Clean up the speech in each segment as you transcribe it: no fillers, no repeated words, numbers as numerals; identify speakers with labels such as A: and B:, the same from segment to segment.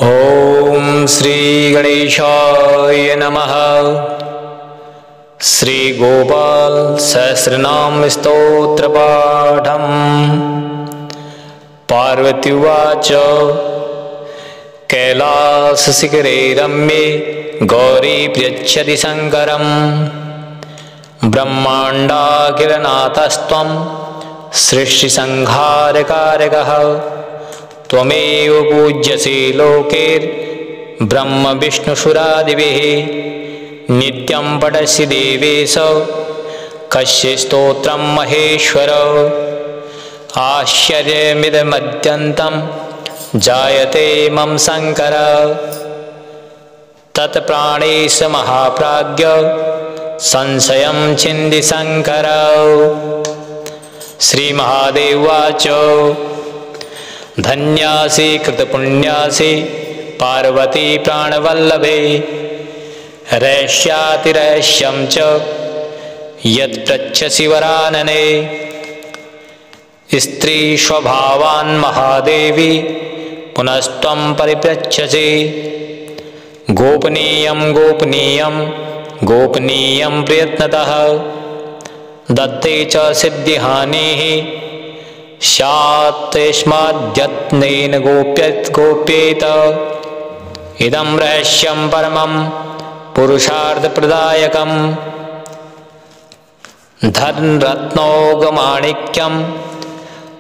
A: ओम श्री गणेशाय नमः। श्री गोपाल सहस्रनाम स्तोत्र पाठम्। पार्वती उवाच कैलासशिखरे रम्ये गौरी पृच्छति शङ्करम्। ब्रह्माण्डाखिलनाथस्त्वं सृष्टिसंहारकारकः। त्वमेव पूज्यसे लोकैर्ब्रह्म विष्णुसुरादिभिः। नित्यं पठसि देवेश कस्य स्तोत्रं महेश्वर। आश्चर्यमिदमत्यन्तं जायते मम शङ्कर। तत्प्राणेश महाप्राज्ञ संशयं छिन्दि शङ्कर। श्रीमहादेव उवाच धन्यासि कृतपुण्यासि पार्वती प्राणवल्लभे। रहस्यातिरहस्यं च यत् पृच्छसि वरानने। स्त्रीस्वभावान् महादेवी पुनस्त्वं परिपृच्छसि। गोपनीयं गोपनीयं गोपनीयं प्रयत्नतः। दत्ते च सिद्धिहानिः स्यात् तस्माद्यत्नेन गोप्येत। इदं रहस्यं परमं पुरुषार्थप्रदायकम्। धनरत्नौघमाणिक्यं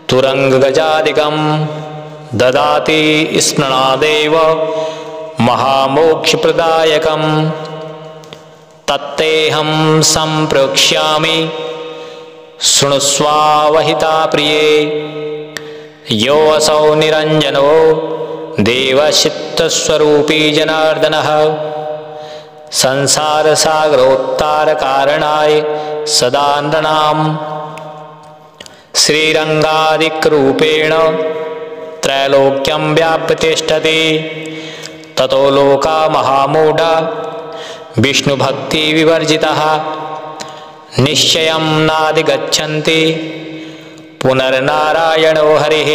A: तुरङ्गगजादिकं ददाति स्मरणादेव महामोक्षप्रदायकम्। तत्तेऽहं सम्प्रेक्ष्यामि शृणुष्वावहिता प्रिये। योऽसौ निरञ्जनो देवचित्तस्वरूपी जनार्दनः। संसारसागरोत्तारकारणाय सदा नृणाम्। श्रीरङ्गादिकरूपेण त्रैलोक्यं व्याप्य तिष्ठति। ततो लोका महामूढा विष्णुभक्तिविवर्जिताः निश्चयं नाधिगच्छन्ति पुनर्नारायणो हरिः।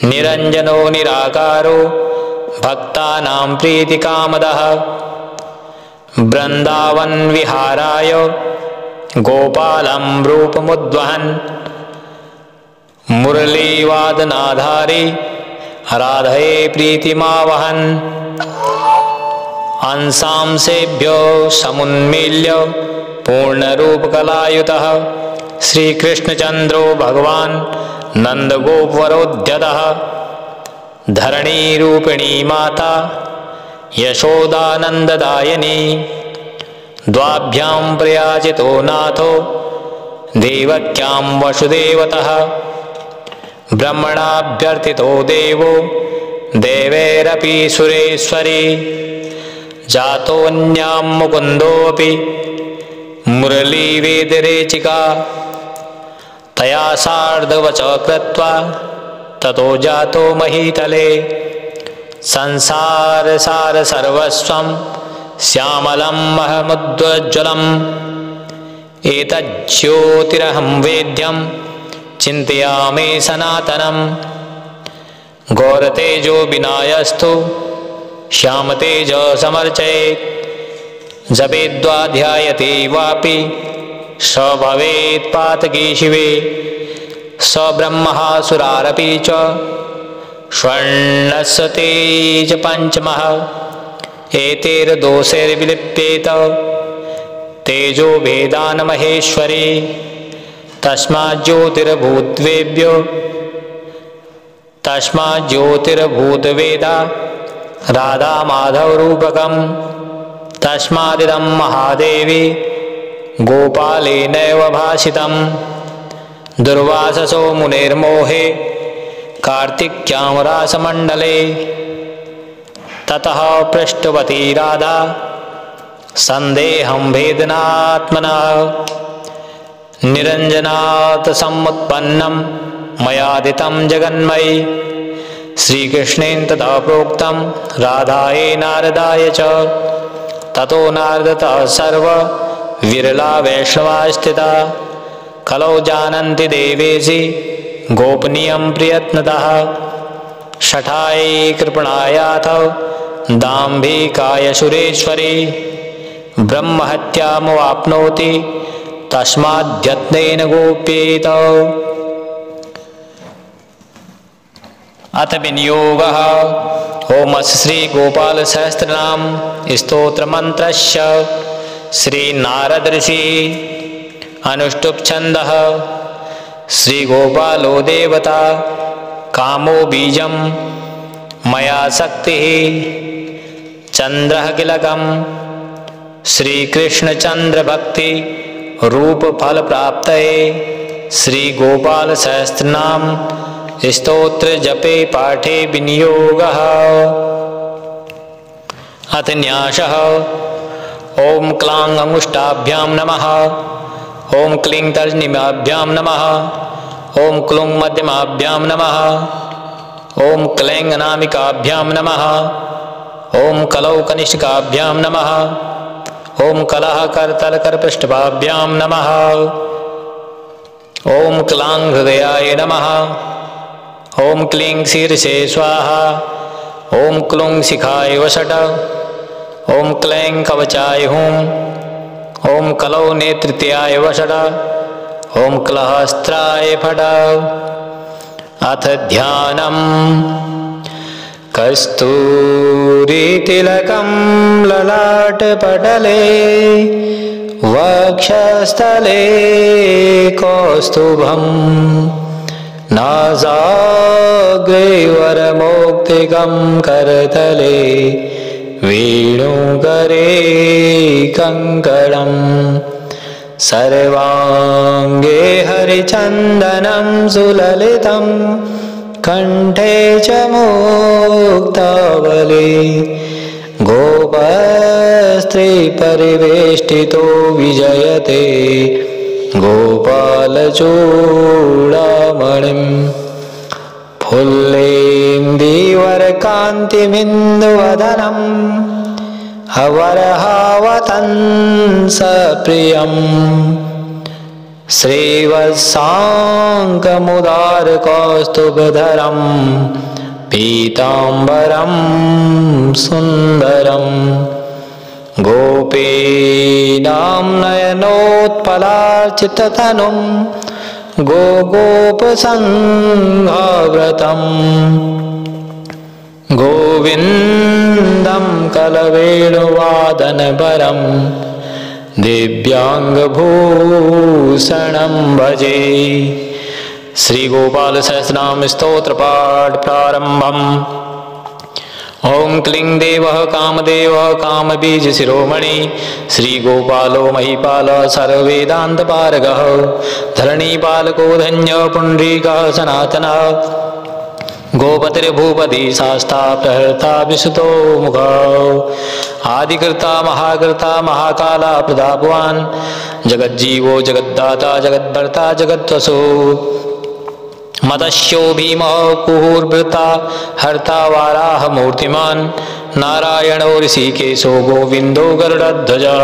A: निरञ्जनो निराकारो भक्तानां प्रीतिकामदः। वृन्दावनविहाराय गोपालं रूपमुद्वहन्। मुरलीवादनाधारी राधये प्रीतिमावहन्। अंशांसेभ्यो समुन्मील्य पूर्णरूपकलायुतः श्रीकृष्णचन्द्रो भगवान् नन्दगोपवरोद्यतः। धरणीरूपिणी माता यशोदानन्ददायिनी। द्वाभ्यां प्रयाचितो नाथो देवक्यां वसुदेवतः। ब्रह्मणाभ्यर्थितो देवो देवैरपि सुरेश्वरी। जातोऽन्यां मुकुन्दोऽपि मुरलीवेदरेचिका। तया सार्धवच कृत्वा ततो जातो महीतले। संसारसार सर्वस्वं श्यामलं महमुज्ज्वलम्। एतज्ज्योतिरहं वेद्यं चिन्तयामि सनातनम्। घोरतेजो विनायस्तु श्यामतेजसमर्चयेत्। जपेद्वा ध्यायते वापि स भवेत् पातकी शिवे। स ब्रह्मसुरारपि च स्वर्णस्य तेज पञ्चमः। एतैर्दोषैर्विलिप्येत तेजो भेदान महेश्वरी। तस्माज्ज्योतिर्भूतवेदा राधा माधव रूपकम्। तस्मादिदं महादेवी गोपालेनैव भासितम्। दुर्वाससो मुनेर्मोहे कार्तिक्यां रासमण्डले। ततः पृष्टवती राधा सन्देहं भेदनात्मनः। निरञ्जनात् समुत्पन्नं मयादितं जगन्मयि। श्रीकृष्णेन तथा प्रोक्तं राधायै नारदाय च। ततो नारदतः सर्व विरला वैष्णवा स्थिता। कलौ जानन्ति देवेशि गोपनीयं प्रयत्नतः। शठाय कृपणायाथ दाम्भिकाय सुरेश्वरी ब्रह्महत्यामवाप्नोति तस्माद्यत्नेन गोप्येत। अथ विनियोगः। ओम श्री गोपाल सहस्त्रनाम स्तोत्र मंत्रस्य श्री नारद ऋषि अनुष्टुप छंदः। श्री गोपालो देवता कामो बीजम मया शक्ति चंद्रः किलकम। श्री कृष्ण चंद्र भक्ति रूप फल प्राप्तये श्री गोपाल सहस्त्रनाम स्तोत्र जपे पाठे विनियोगः। अथ न्यासः। ओम क्लां अंगुष्ठाभ्यां नमः। ओम क्लीं तर्जनीमाभ्यां नमः। ओम क्लुं मध्यमाभ्यां नमः। ओम क्लैं अनामिकाभ्यां नमः। ओम कलौ कनिष्ठिकाभ्यां नमः। ओम कलः करतल करपृष्ठभाभ्यां नमः। ओम क्लां हृदयाय नमः। ओम क्लीं शीर्षे स्वाहा। ओम क्लुं शिखाय वषट। ओम क्लैं कवचाय हुं। ओम कलौ नेतृत्याय वषट। ओम क्लः अस्त्राय फट। अथ ध्यानम्। कस्तूरितिलकं ललाटपटले वक्षस्थले कौस्तुभम् नासाग्रैवरमौक्तिकं करतले वेणुकरे कङ्कणम् सर्वाङ्गे हरिचन्दनं सुललितं कण्ठे च मुक्तावली गोपस्त्री परिवेष्टितो विजयते गोपालचूडामणिं फुल्लेन्दीवरकान्तिबिन्दुवदनम् अवरहावतंसप्रियम् श्रीवत्साङ्कमुदारकौस्तुभधरं पीताम्बरं सुन्दरं गोपीनां नयनोत्पलार्चिततनुं गोगोपसङ्घव्रतम् गोविन्दं कलवेणुवादनपरं दिव्यांगभूषणं भजे। श्री गोपाल सहस्रनाम स्तोत्र पाठ प्रारंभम्। ओम क्लीं देवः कामदेवः कामबीज शिरोमणि श्री गोपालो महीपाल सर्ववेदान्तपारगः धरणीपालको धन्य पुण्डरीकः सनातनः गोपतिर्भूपति शास्ता प्रहर्ता विसुतो मुखौ आदिकृता महाकृता महाकाला प्रतापवान् जगज्जीवो जगद्दाता जगद्भर्ता जगद्वसो मत्स्यो भीमः कुहुर्भृता हर्ता वाराह मूर्तिमान् नारायणो ऋषिकेशो गोविन्दो गरुडध्वजः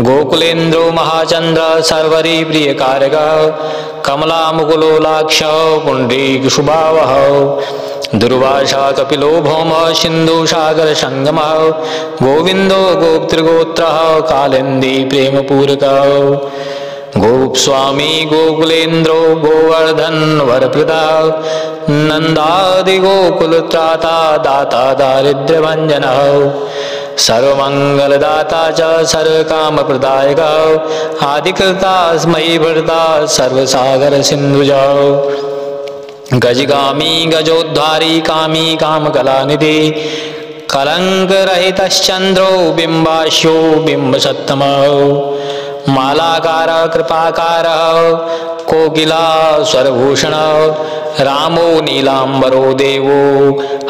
A: गोकुलेन्द्रो महाचन्द्र सर्वरी प्रियकारकः कमलामुकुलोलाक्षः पुण्डरीकशुभावः दुर्वासा कपिलो भौमः सिन्धुसागरसङ्गमः गोविन्दो गोप्तृगोत्रः कालिन्दी प्रेमपूरकः गोपस्वामी गोकुलेन्द्रो गोवर्धन वरप्रदा नन्दादिगोकुलत्राता दाता दारिद्र्यभञ्जनः सर्वमङ्गलदाता च सर्वकामप्रदायकः आदिकृता स्मयीभर्ता सर्वसागरसिन्धुजः गजगामी गजोद्धारी कामी कामकलानिधि कलङ्करहितश्चन्द्रो बिम्बास्यो बिम्बसत्तमः मालाकार कृपाकार कोकिला स्वरभूषण रामो नीलांबरो देवो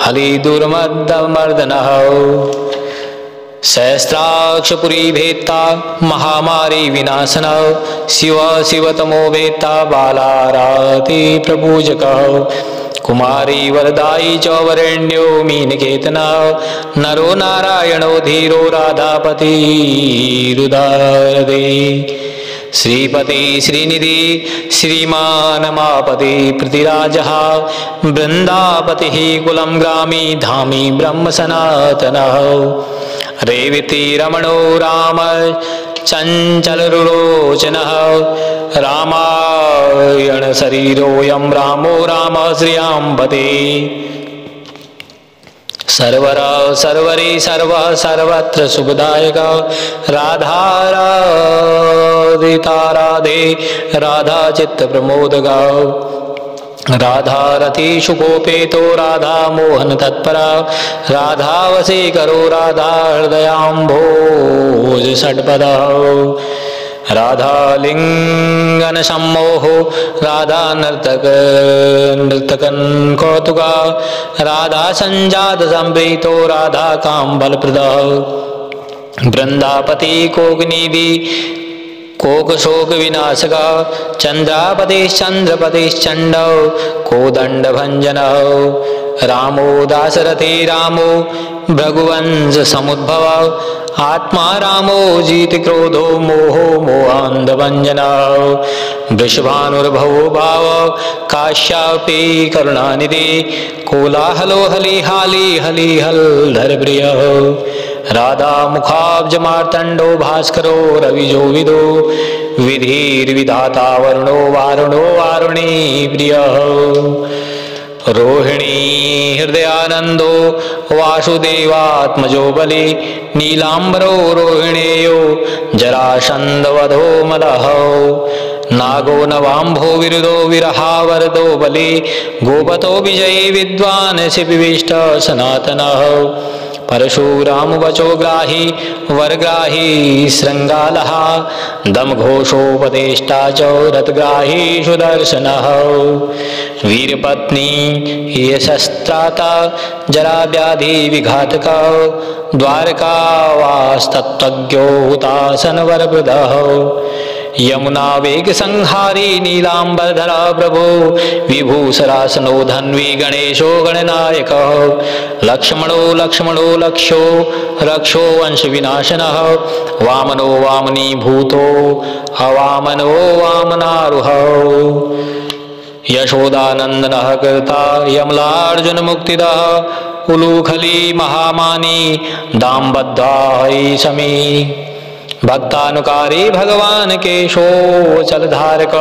A: हलिदुर्मदमर्दनः सहस्राक्षपुरी भेत्ता महामारी विनाशनः शिव शिवतमो भेत्ता बालाराति प्रपूजकः कुमारी वरदायी च वरेण्यो मीनकेतनः नरो नारायणो धीरो राधापतिरुदारदे श्रीपति श्रीनिधि श्रीमानमापति प्रतिराजः वृंदापतिः कुलं ग्रामी धामी ब्रह्म सनातनः रेवती रमणो राम चञ्चलरुलोचनः रामायण शरीरोऽयं रामो राम श्रियांबते सर्वर सर्वरी सर्व सर्वत्र शुभदायक राधा राधिता राधे राधा चित्त प्रमोदक राधा रतीषु गोपेतो राधा मोहन तत्परा राधा वशीकरो राधा हृदयाम्भोज षट्पदा राधा लिंगन सम्मोहो राधा नर्तकन कौतुका राधा संजात संप्रीतो राधा काम्बल प्रदा वृंदापति कोकनिधि कोक शोक विनाशका चंद्रपतिश्चंड कोदंड भंजन रामो दाशरथी रामो भृगुवंश समुद्भव आत्मा रामो जीत क्रोधो मोहो मोहांध भंजन वृषभानुर्भवो भाव काश्यापी करुणानिधि कोलाहलो हली हाली हली हल धर प्रिय राधा मुखाब्ज मार्तंडो भास्करो रविजो विदो विधिर्विधाता वरुणो वारुणो वारुणी प्रिय रोहिणी हृदयानंदो वासुदेवात्मजो बलि नीलांबरो रोहिणेयो जरासंधवधो मलः नागो नवांभो विरुदो विरहावरदो बलि गोपतो विजयी विद्वान् शिपिविष्ट सनातनः परशुराम वचो ग्राही वरग्राही श्रृंगालः दमघोषोपदेष्टा च रथग्राही सुदर्शनः वीरपत्नी यशस्त्राता जराव्याधि विघातक द्वारकावास्तत्त्वज्ञो हुतासनवरप्रदः यमुना वेग संहारी नीलांबरधरा प्रभो विभूषरासनो धन्वी गणेशो गणनायक लक्ष्मणो लक्ष्मणो लक्षो रक्षो वंश विनाशनः वामनो वामनी भूतो अवामनो वामनारुह यशोदानंदनः कर्ता यमलार्जुन मुक्तिदः उलूखली महामानी दाम्बद्धा समी भक्तानुकारी भगवान केशो चलधारक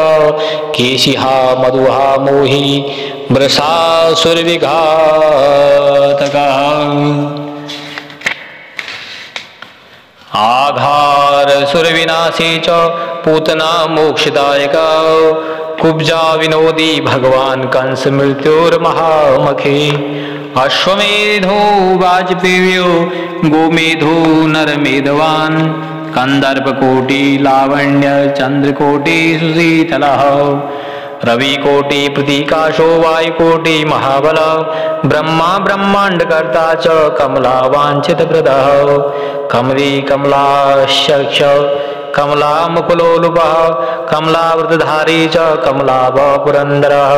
A: केशिहा मधुहा मोही वृषासुरविघातक आघार सुरविनाशी च पूतना मोक्षदायक कुब्जा विनोदी भगवान कंस मृत्युर्महामखे अश्वमेधो वाजपेयो गोमेधो नरमेधवान् कंदर्पकोटि लावण्य चंद्रकोटि सुशीतलः रविकोटि प्रतीकाशो वायुकोटि महाबल ब्रह्मा ब्रह्मांडकर्ता च कमला वांछितप्रदः कमली कमलाशक्ष कमला मुकुलोलुपः कमलावृतधारी च कमलाभ पुरन्दरः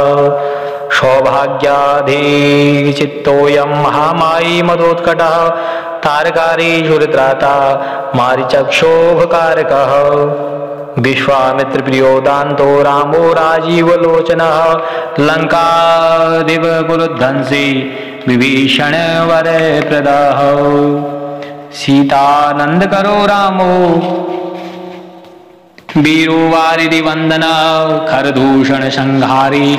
A: सौभाग्याधिचित्तोऽयं महामायी मदोत्कटः तारकारी शुरत्राता मारीचक्षोभकारकः विश्वामित्रप्रियो दान्तो रामो राजीवलोचनः लङ्कादिवकुलध्वंसी विभीषणवरप्रदः सीतानन्दकरो रामो वीरो वारिधिवन्दन खरदूषण संहारी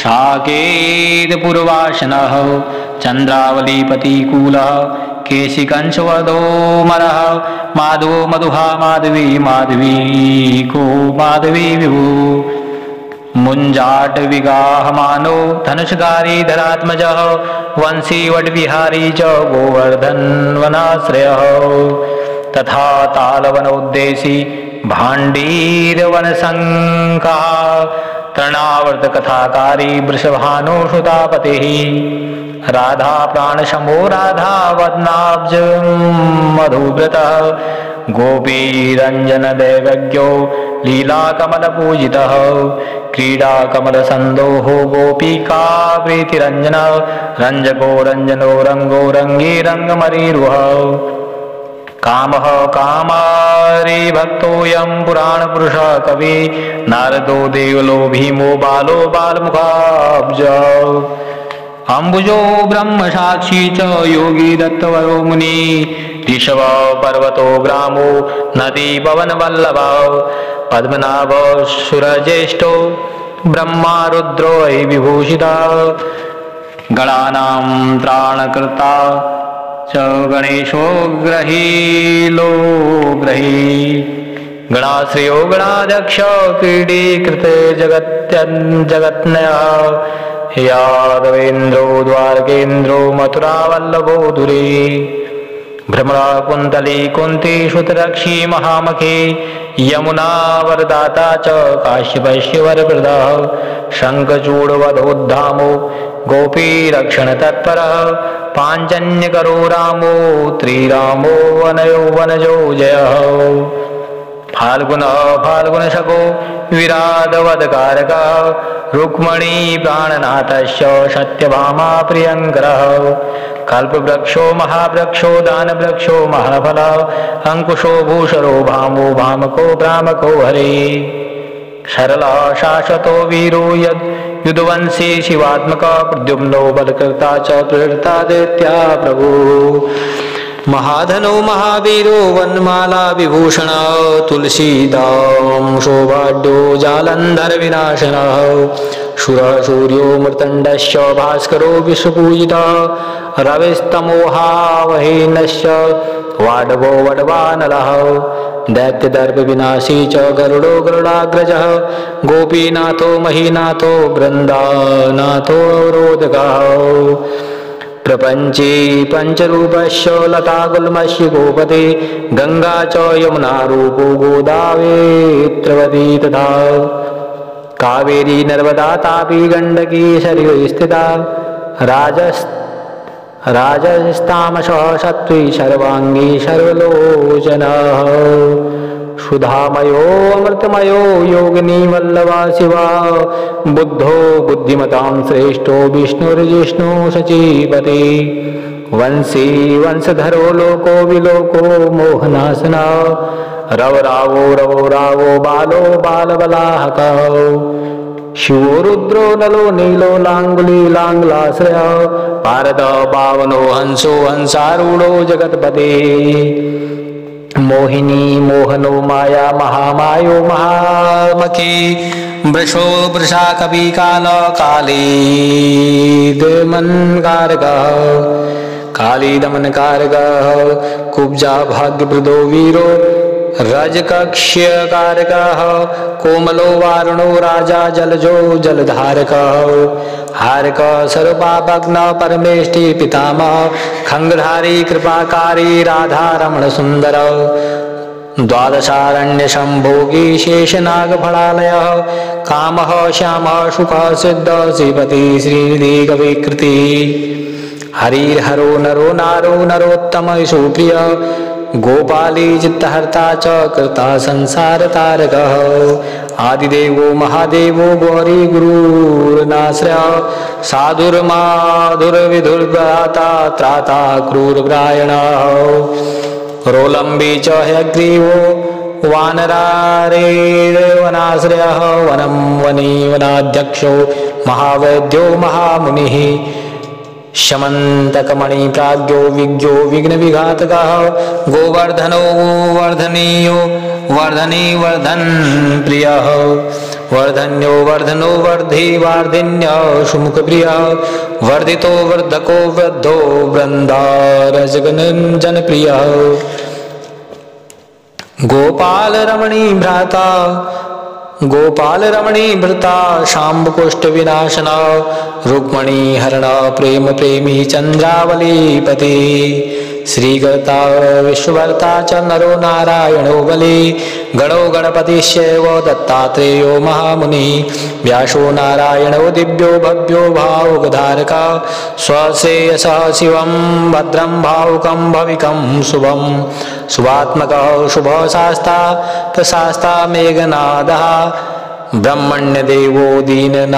A: साकेत पूर्वाशनः चंद्रावलीपतिकूलः केशिकंशवदो मरः माधवो मधुहा माधवी माधवी को माधवी विभु मुंजाट विगाहमानो धनुषगारी धरात्मजः वंशी वटविहारी च गोवर्धन वनाश्रयः तथा तालवनोद्देशी भाण्डीरवनशङ्कः तृणावर्त कथाकारी वृषभानो श्रुतापतिः राधा प्राणशमो राधा वदनाब्ज मधुव्रतः गोपीरंजन दैवज्ञो लीला कमल पूजितः क्रीडा कमल संदोहो गोपिका प्रीतिरंजन रंजको रंजनो रंगो रंगी रंगमरीरुह कामः कामारि भक्तोऽयं पुराणपुरुषः कवि नारदो देवलो भीमो बालो बालमुखाब्जौ अम्बुजो ब्रह्मसाक्षी च योगी दत्तवरो मुनि ऋषभ पर्वतो ग्रामो नदी पवनवल्लभो पद्मनाभ सुरज्येष्ठो ब्रह्मा रुद्रो हि विभूषिता गणानां त्राणकृता च गणेशो ग्रहीलो ग्रही गणाश्रयो गणाध्यक्ष क्रीडीकृते जगत्नया यादवेन्द्रो द्वारकेन्द्रो मथुरावल्लभो दुरे भ्रमरा कुन्तली कुन्ती श्रुतरक्षी महामखी यमुना वरदाता च काश्यपस्य वरप्रदा शङ्खचूडवधोद्धामो गोपीरक्षणतत्परः पाञ्चन्यकरो रामो त्रिरामो वनयो वनजो जयः फाल्गुनशको विराधवदकारकः रुक्मणी प्राणनाथस्य सत्यभामा प्रियङ्करः कल्पवृक्षो महावृक्षो दानवृक्षो महाफलः अंकुशो भूषरो भामो भामको भ्रामको हरे सरलः शाश्वतो वीरो युधवंशी शिवात्मकः प्रद्युम्नो बलकृता च प्रेरिता दैत्या प्रभु महाधनो महावीरो वनमाला विभूषण तुलसीदां शोभाढ्यो जालंधर विनाशनः शूरः सूर्यो मृतण्डश्च भास्करो विश्वपूजितः रविस्तमोहावहीनश्च वाडवो वडवानलः दैत्यदर्प विनाशी च गरुडो गरुडाग्रजः गोपीनाथो महीनाथो वृन्दानाथो अवरोधकः प्रपंची पंचरूपस्य लतागुल्मस्य गोपते गंगा च यमुना रूपो गोदावेत्रवती तथा कावेरी नर्मदा तापी गंडकी सरयू स्थिता राजस्तामसः सत्त्वी सर्वांगी सर्वलोचनः सुधामयो अमृतमयो योगिनी वल्लभा शिवा बुद्धो बुद्धिमतां श्रेष्ठो विष्णुर्जिष्णु सचीपति वंशी वंशधरो लोको विलोको मोहनासना रव रावो बालो बालबलाहकः शिवो रुद्रो नलो नीलो लांगुली लांगलाश्रय पारद पावनो हंसो हंसारूढ़ो जगतपते मोहिनी मोहनो माया महामायो महामखी वृषो वृषा कवि काल काली दमन कारकः कुब्जा भाग्यप्रदो वीरो रजकक्ष्य कारकः कोमलो वारुणो राजा जलजो जलधारकः हारक सर्वपापघ्न परमेष्टि पितामह खंगधारी कृपाकारी राधारमण सुंदर द्वादशारण्य संभोगी शेषनागफलालयः कामः श्यामः सुखः सिद्ध श्रीपति श्रीनिधि कविकृति हरिहरो नरो नारो नरोत्तम सुप्रिय गोपाली चित्तहर्ता च कृता संसार तारकः आदिदेवो महादेवो गौरी गुरुर्नाश्रय साधुर्माधुर्विधुर्भ्राता त्राता क्रूरग्रायणः रोलम्बी च हयग्रीवो वानरारेर्वनाश्रयः वनं वनी वनाध्यक्षो महावैद्यो महामुनिः शमन्तकमणि प्राज्ञो विज्ञो विघ्न विघातकः गोवर्धनो वर्धनीयो वर्धनी वर्धन प्रियः वर्धन्यो वर्धनो वर्धि वार्धिन्य सुमुख प्रियः वर्धितो वर्धको वृद्धो वृन्दारजगन जनप्रियः गोपाल रमणी भ्रता शाम्बकुष्ठ विनाशना रुक्मणी हरण प्रेम प्रेमी चंद्रावलीपति श्रीगता विश्वभर्ता च नरो नारायणो बली गणो गणपतिश्चैव दत्तात्रेयो महामुनि व्यासो नारायणो दिव्यो भव्यो भावुकधारका स्वश्रेयसः शिवं भद्रं भावुकं भविकं शुभं शुभात्मकः शुभशास्ता प्रशास्ता मेघनादः ब्रह्मण्य देवो दीननामुद्धारक्षणं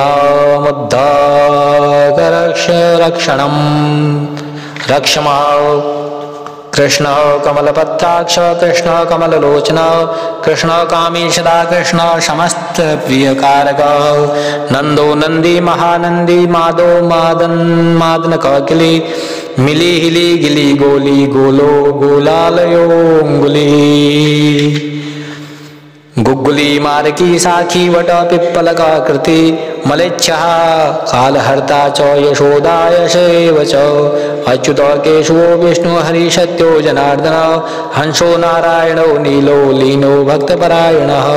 A: रक्षमा कृष्ण कमलपत्राक्ष कृष्ण कमललोचन कृष्ण कामीशदा कृष्ण समस्त प्रियकारक नंदो नंदी महानंदी माधो मादन ककिली मिली हिली गिली गोली गोलो गोलालयो अंगुली गुग्गुली मारकी साखी वट पिप्पलका कृति मलेच्छः कालहर्ता च यशोदायशेव च अच्युत केशवो विष्णु हरि सत्यो जनार्दन हंसो नारायणो नीलो लीनो भक्तपरायणः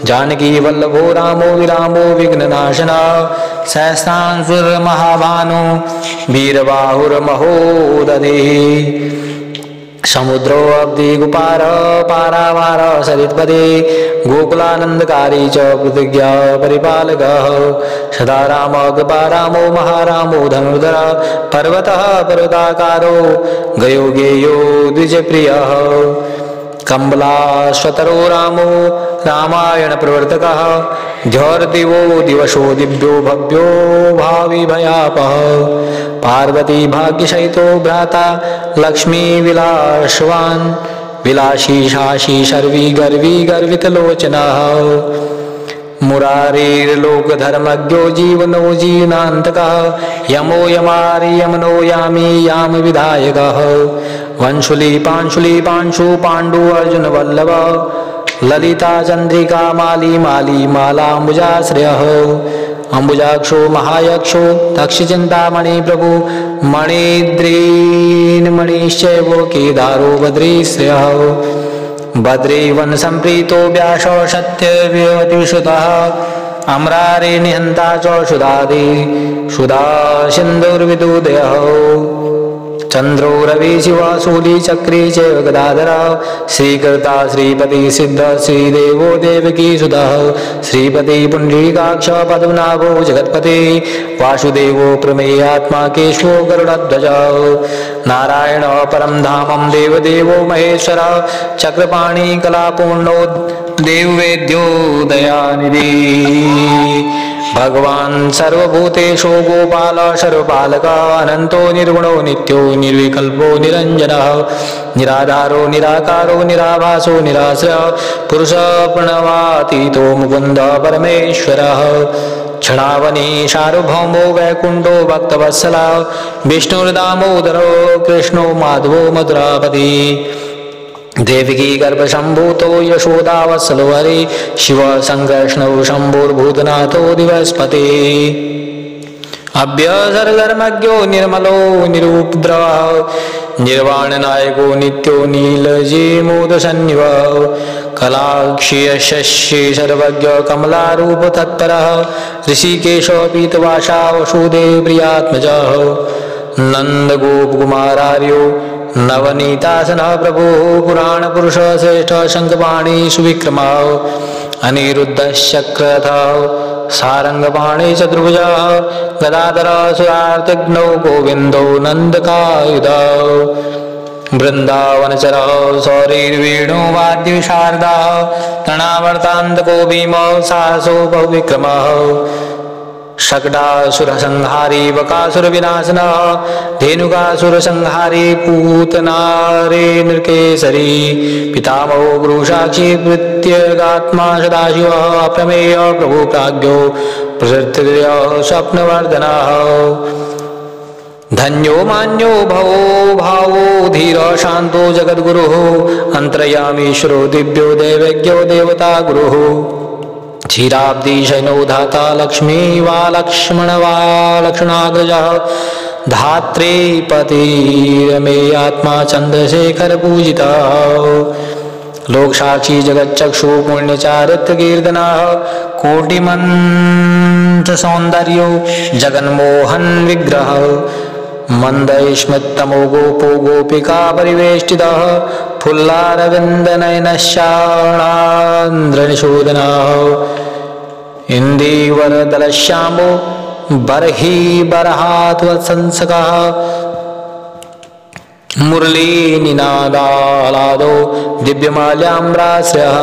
A: जानकी वल्लभो रामो विरामो विघ्ननाशना सहस्रांशुर्महाभानो वीरबाहुर्महोदधिः समुद्रो अब्धि गुपार पारावार सरित्पदे गोकुलानंदकारी च प्रतिज्ञा परिपालकः सदा राम कृपा रामो महारामो धनुर्धर पर्वतः पर्वताकारो गयो गेयो द्विजप्रियः कम्बलाश्वतरो रामो रामायण प्रवर्तकः द्यौर्दिवो दिवसो दिव्यो भव्यो भावी भयापः पार्वती भाग्यसहितो भ्राता लक्ष्मी विलासवान् विलासी शासी शर्वी गर्वी गर्वितलोचनः मुरारीर्लोकधर्मज्ञो जीवनो जीवनान्तकः यमो यमारि यमनो यामी याम विधायकः वंशुली पांशु पाण्डु अर्जुन वल्लभ ललिता चंद्रिका माली माली मालाम्बुजाश्रयः अंबुजाक्षो महायक्षो दक्षचिंतामणि प्रभु मणिद्रीन्मणिश्चैव केदारो बद्रीश्रयः बद्री वन संप्रीतो व्यास सत्यव्यवतिषुतः अम्रारे निहंता च सुधादि सुधा सिंधुर्विदुदयः चंद्रो रवि शिव शूली चक्री चैव गदाधर श्रीकर्ता श्रीपति सिद्ध श्रीदेवो देवकी सुतः श्रीपति पुंडरीकाक्ष पद्मनाभो जगत्पति वासुदेवो प्रमेयात्मा केशवो गरुडध्वज नारायण परम धामं देवदेवो महेश्वर चक्रपाणि कलापूर्णो देववेद्यो दयानिधि भगवान् सर्वभूतेषु गोपाल सर्वपालक अनंतो निर्गुणो नित्यो निर्विकल्पो निरंजनः निराधारो निराकारो निराभासो निराश्रय पुरुष प्रणवातीतो मुकुंद परमेश्वरः क्षणावनी सार्वभौमो वैकुंठो भक्तवत्सला विष्णुर्दामोदरो कृष्णो माधवो मधुरापति देवकी गर्भसंभूतो यशोदावत्सलो हरि शिव संकृष्णो शंभुर्भूतनाथो दिवस्पति अभ्यसर्गर्मज्ञो निर्मलो निरुपद्रवः निर्वाणनायको नित्यो नीलजीमोदसन्निवः कलाक्षीयशस्ये सर्वज्ञ कमलारूप तत्परः ऋषिकेश पीतवासा वसुदेव प्रियात्मजः नंदगोपकुमारार्यो नवनीतासनः प्रभु पुराण पुरुष श्रेष्ठ शंखपाणि सुविक्रमः अनिरुद्धश्चक्रधः सारंगपाणि चतुर्भुजः गदाधर सुरार्तघ्नो गोविंदो नंदकायुधः वृंदावनचरः सौरीर्वेणु वाद्यशारदः तृणावर्तान्तको भीमः साहसो बहुविक्रमः शकटासुरसंहारी बकासुरविनाशनः धेनुकासुरसंहारी पूतनारे नृकेसरी पितामहो गुरुसाक्षी प्रत्यगात्मा सदाशिवः अप्रमेय प्रभु प्राज्ञो प्रसृतिर्यः स्वप्नवर्धनः धन्यो मान्यो भवो भावो धीर शांतो जगद्गुरुः अंतर्यामीश्वरो दिव्यो दैवज्ञो देवता गुरुः क्षीराब्दी शैनो धाता लक्ष्मी वा लक्ष्मण वा लक्ष्मणाग्रजः धात्री पति रमे आत्मा चंद्रशेखर पूजितः लोक साक्षी जगच्चक्षु पुण्यचारित्र कीर्तनः कोटिमंत्र सौंदर्यो जगन्मोहन विग्रह मंदस्मत्तमो गोपो गोपिका परिवेष्टितः फुल्लारविन्दनयनश्याणान्द्रनिशोदनः इन्दीवरदलश्यामो बर्हि बर्हात्वत्संसकः मुरलीनिनादालादो दिव्यमाल्याम्राश्रयः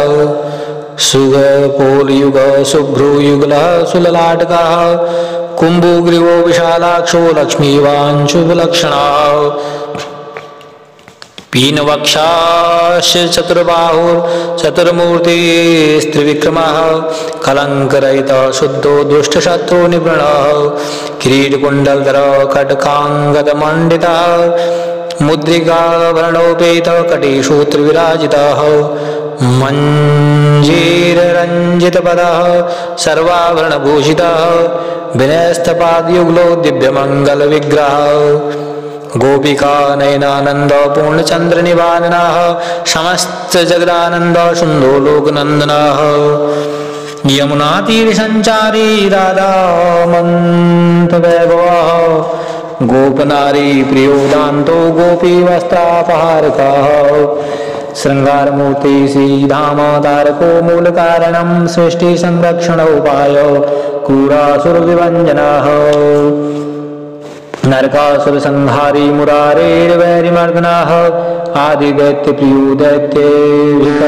A: सुगपोलयुग शुभ्रुयुगलः सुललाटकः कुम्भोग्रीवो विशालाक्षो लक्ष्मीवान् शुभलक्षणः पीनवक्षाश्च चतुर्बाहुर्चतुर्मूर्तिस्त्रिविक्रमः कलङ्करहितः शुद्धो दुष्टशत्रो निवृणः किरीटकुण्डलधरः कटकाङ्गदमण्डितः मुद्रिकाभरणोपेतः कटिसूत्रविराजितः मञ्जीररञ्जितपदः सर्वाभरणभूषितः विनयस्तपादयुगलो दिव्यमङ्गलविग्रहः गोपिका नयनानंद पूर्णचंद्र निवारणः समस्त जगदानंद सुंदो लोकनंदनः यमुना तीर संचारी राधा मंत वैभवः गोपनारी प्रियो दान्तो गोपी वस्त्रापहारकः श्रृंगारमूर्ति श्रीधाम तारको मूल कारणं सृष्टि संरक्षण उपाय क्रूरासुर विभंजनः नरकासुर संहारी मुरारेर्वैरिमर्दनः आदिदैत्य प्रियो दैत्येन्दुशेखरः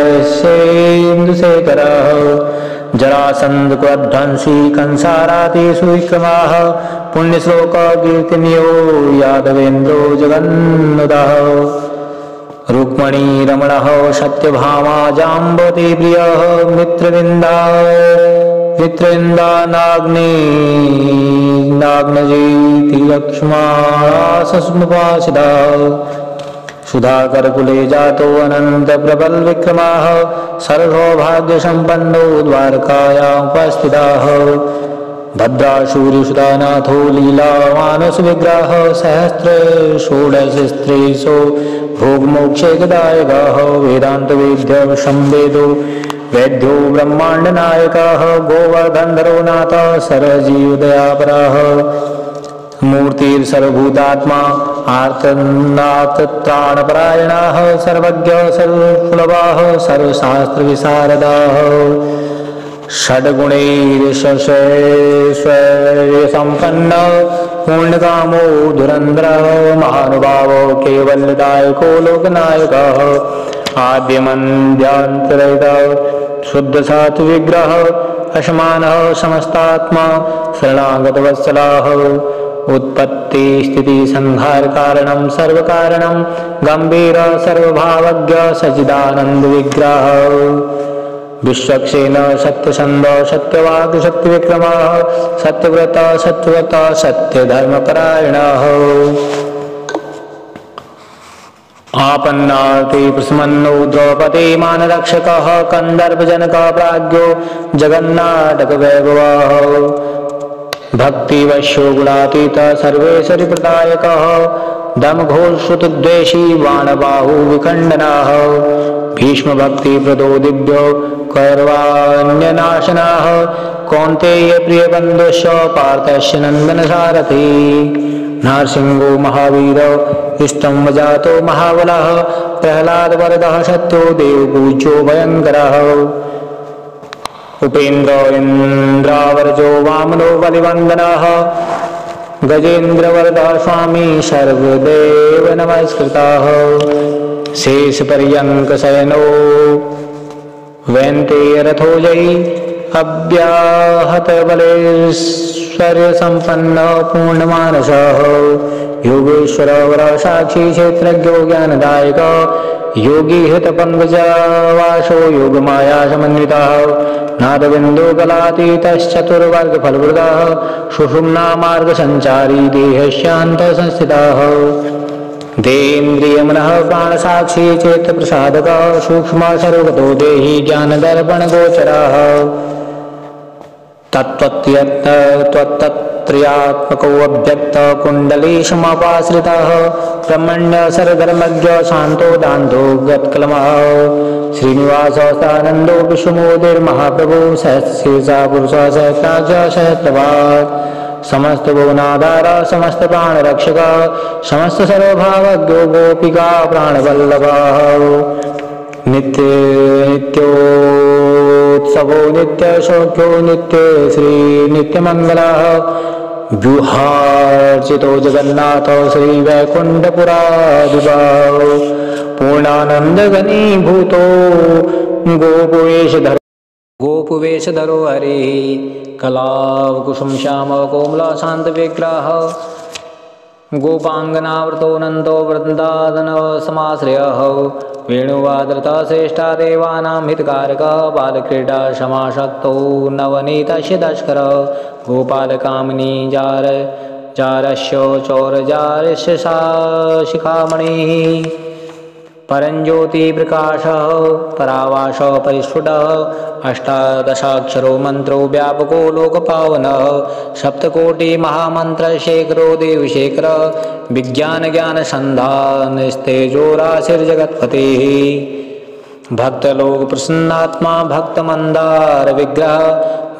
A: जरासंध क्रोध्वंसी कंसारातिषु विक्रमः पुण्यश्लोक कीर्तनीयो यादवेन्द्रो जगन्नुतः रुक्मणी रमणः सत्यभामा जाम्बवती प्रियः मित्रविन्दा नाग्नेति लक्ष्मासस्मुपासिता सुधाकरकुले जातो अनंत प्रबल विक्रमः सर्वभाग्यसम्पन्नो द्वारकायामुपस्थितः भद्राशूरिसुतानाथो लीलामानस विग्रहः सहस्र षोडशस्त्रीसो भोगमोक्षदायकः वेदान्तवेद्य संवेदो वैद्यो ब्रह्माण्डनायकः गोवर्धनधरो नाथ सरजीवदयापरः मूर्तिर्सर्वभूतात्मा आर्तनाथत्राणपरायणः सर्वज्ञ सर्वसुलभः सर्वशास्त्रविशारदः षड्गुणैर्यशस्वैर्यसम्पन्न पूर्णकामो धुरन्धरः महानुभावो कैवल्यदायको लोकनायकः आद्यमन्त्यान्तरहितः शुद्धसात्विग्रहः असमानः समस्तात्मा शरणागतवत्सलः उत्पत्ति स्थिति संहार कारणं सर्वकारणं गंभीर सर्वभावज्ञ सच्चिदानंद विग्रह विश्वक्सेन सत्यसंध सत्यवाक् सत्यविक्रमः सत्यव्रत सत्यव्रत सत्यधर्मपरायणः आपन्नार्ति प्रसमन्नो द्रौपदी मानरक्षकः कन्दर्पजनकः प्राज्ञो जगन्नाटकवैभवः भक्तिवश्यो गुणातीतः सर्वेश्वरिप्रदायकः दमघोषुतद्वेषी बाणबाहु विखण्डनः भीष्मभक्तिप्रदो दिव्यो कैर्वाण्यनाशनः कौन्तेय प्रियबन्धुश्च पार्थस्य नन्दनसारथी नरसिंहो महावीरो स्तम्भजातो महाबलः प्रह्लादवरदः सत्यो देवपूज्यो भयङ्करः उपेन्द्र इन्द्रावरजो वामनो बलिवन्दनः गजेन्द्रवरदः स्वामी सर्वदेव नमस्कृतः शेषपर्यङ्कशयनो वैन्तेयरथोजयी अव्याहतबलेश्वर्यसम्पन्न पूर्णमानसः योगेश्वर वरसाक्षी क्षेत्रज्ञो ज्ञानदायक योगी हितपङ्कजवासो योगमाया समन्वितः नादबिन्दुकलातीतश्चतुर्वर्गफलवृतः सुषुम्ना मार्गसञ्चारी देहस्यान्तः संस्थितः देन्द्रियमनः प्राणसाक्षी चेतप्रसादकः सूक्ष्म सर्वगतो देहि ज्ञानदर्पणगोचरः तत्त्वत्त्रयात्मको अव्यक्त कुण्डलीशमापाश्रितः ब्रह्मण्य सर्वधर्मज्ञ शान्तो दान्तो गत्कलमः श्रीनिवासोऽस्तानन्दो विश्वमोदिर्महाप्रभु सहस्रशीर्षा पुरुषः सहस्राज सहस्रपात् समस्त भुवनाधार समस्त प्राणरक्षक समस्त सर्वभावज्ञो गोपिका प्राणवल्लभः नित्योत्सवो नित्यसौख्यो नित्य श्री नित्यमङ्गलः व्यूहार्चितो जगन्नाथ श्री वैकुण्ठपुराधिपः पूर्णानन्दघनीभूतो गोपुवेशधरो हरिः कलावकुसुम श्याम कोमला शांत विग्रह गोपाङ्गनावृतोऽनन्तो वृन्दावनसमाश्रयः वेणुवादरतः श्रेष्ठा देवानां हितकारकः बालक्रीडा समासक्तो नवनीतस्य तस्करः गोपालकामिनी जारस्य चौरजारस्य शिखामणिः परञ्ज्योतिप्रकाशः परावासः परिस्फुटः अष्टादशाक्षरो मन्त्रो व्यापको लोकपावनः सप्तकोटिमहामन्त्रशेखरो देवशेखरः विज्ञानज्ञानसन्धानस्तेजोराशिर्जगत्पतिः भक्तलोकप्रसन्नात्मा भक्तमन्दारविग्रहः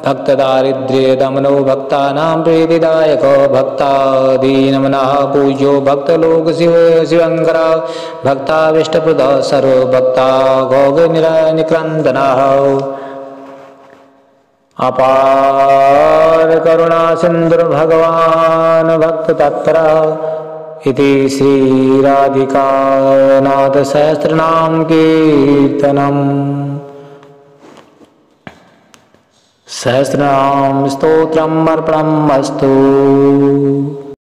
A: भक्तदारिद्र्यदमनो भक्तानां प्रीतिदायको भक्तादीनमनः पूज्यो भक्तलोकशिवशङ्करः भक्ताभीष्टप्रदः सर्वभक्ता भोगनिक्रन्दनः अपार करुणासिन्धुर्भगवान् भक्ततत्परः इति श्रीराधिकानाथसहस्रनाम कीर्तनम् सहस्रनाम स्तोत्रम् अर्पणम् अस्तु।